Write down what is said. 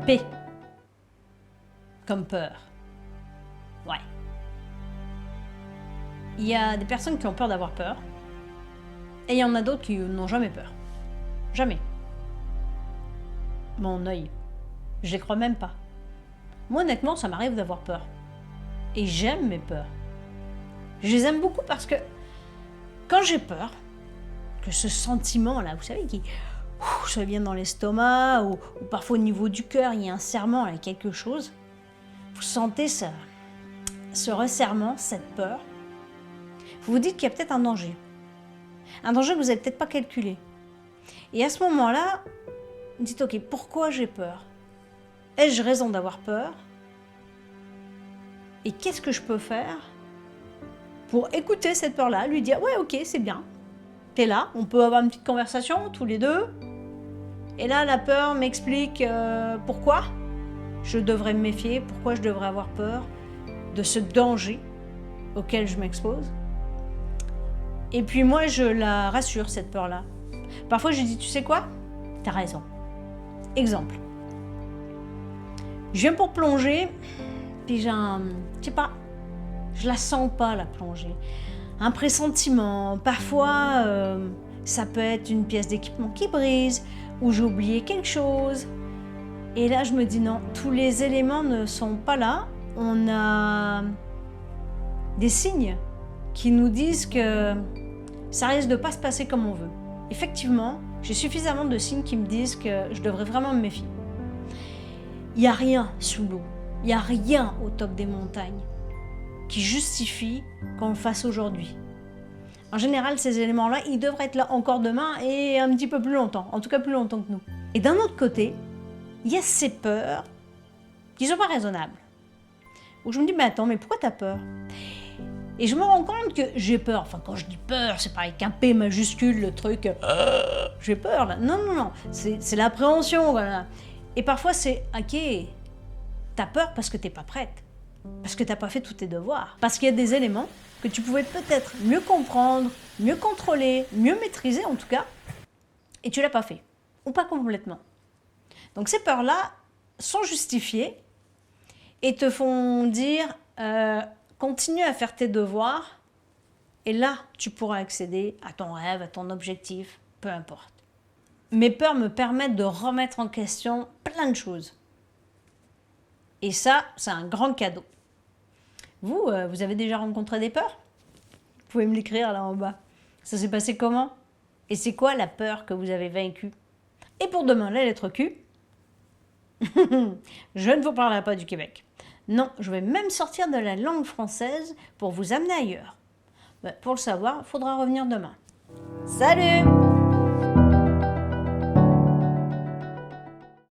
P. Comme peur. Ouais. Il y a des personnes qui ont peur d'avoir peur. Et il y en a d'autres qui n'ont jamais peur. Jamais. Mon œil. Je les crois même pas. Moi, honnêtement, ça m'arrive d'avoir peur. Et j'aime mes peurs. Je les aime beaucoup parce que quand j'ai peur, que ce sentiment-là, vous savez, qui soit bien dans l'estomac ou parfois au niveau du cœur, il y a un serrement avec quelque chose, vous sentez ce resserrement, cette peur, vous vous dites qu'il y a peut-être un danger. Un danger que vous n'avez peut-être pas calculé. Et à ce moment-là, vous dites, ok, pourquoi j'ai peur? Ai-je raison d'avoir peur? Et qu'est-ce que je peux faire pour écouter cette peur-là, lui dire, ouais, ok, c'est bien. T'es là, on peut avoir une petite conversation tous les deux. Et là, la peur m'explique pourquoi je devrais me méfier, pourquoi je devrais avoir peur de ce danger auquel je m'expose. Et puis moi, je la rassure, cette peur-là. Parfois, je lui dis, tu sais quoi? T'as raison. Exemple. Je viens pour plonger, puis j'ai je sais pas, je la sens pas, la plongée. Un pressentiment, parfois, ça peut être une pièce d'équipement qui brise, ou j'ai oublié quelque chose. Et là, je me dis non, tous les éléments ne sont pas là. On a des signes qui nous disent que ça risque de pas se passer comme on veut. Effectivement, j'ai suffisamment de signes qui me disent que je devrais vraiment me méfier. Il n'y a rien sous l'eau, il n'y a rien au top des montagnes qui justifie qu'on le fasse aujourd'hui. En général, ces éléments-là, ils devraient être là encore demain et un petit peu plus longtemps, en tout cas plus longtemps que nous. Et d'un autre côté, il y a ces peurs qui ne sont pas raisonnables. Où je me dis, mais attends, mais pourquoi tu as peur? Et je me rends compte que j'ai peur. Enfin, quand je dis peur, c'est pas avec un P majuscule, le truc, j'ai peur là. Non, non, non, c'est l'appréhension, voilà. Et parfois, c'est, ok, t'as peur parce que t'es pas prête. Parce que t'as pas fait tous tes devoirs. Parce qu'il y a des éléments que tu pouvais peut-être mieux comprendre, mieux contrôler, mieux maîtriser en tout cas, et tu l'as pas fait. Ou pas complètement. Donc ces peurs-là sont justifiées et te font dire continue à faire tes devoirs et là tu pourras accéder à ton rêve, à ton objectif, peu importe. Mes peurs me permettent de remettre en question plein de choses. Et ça, c'est un grand cadeau. Vous, vous avez déjà rencontré des peurs? Vous pouvez me l'écrire là en bas. Ça s'est passé comment? Et c'est quoi la peur que vous avez vaincue? Et pour demain, la lettre Q, je ne vous parlerai pas du Québec. Non, je vais même sortir de la langue française pour vous amener ailleurs. Pour le savoir, il faudra revenir demain. Salut!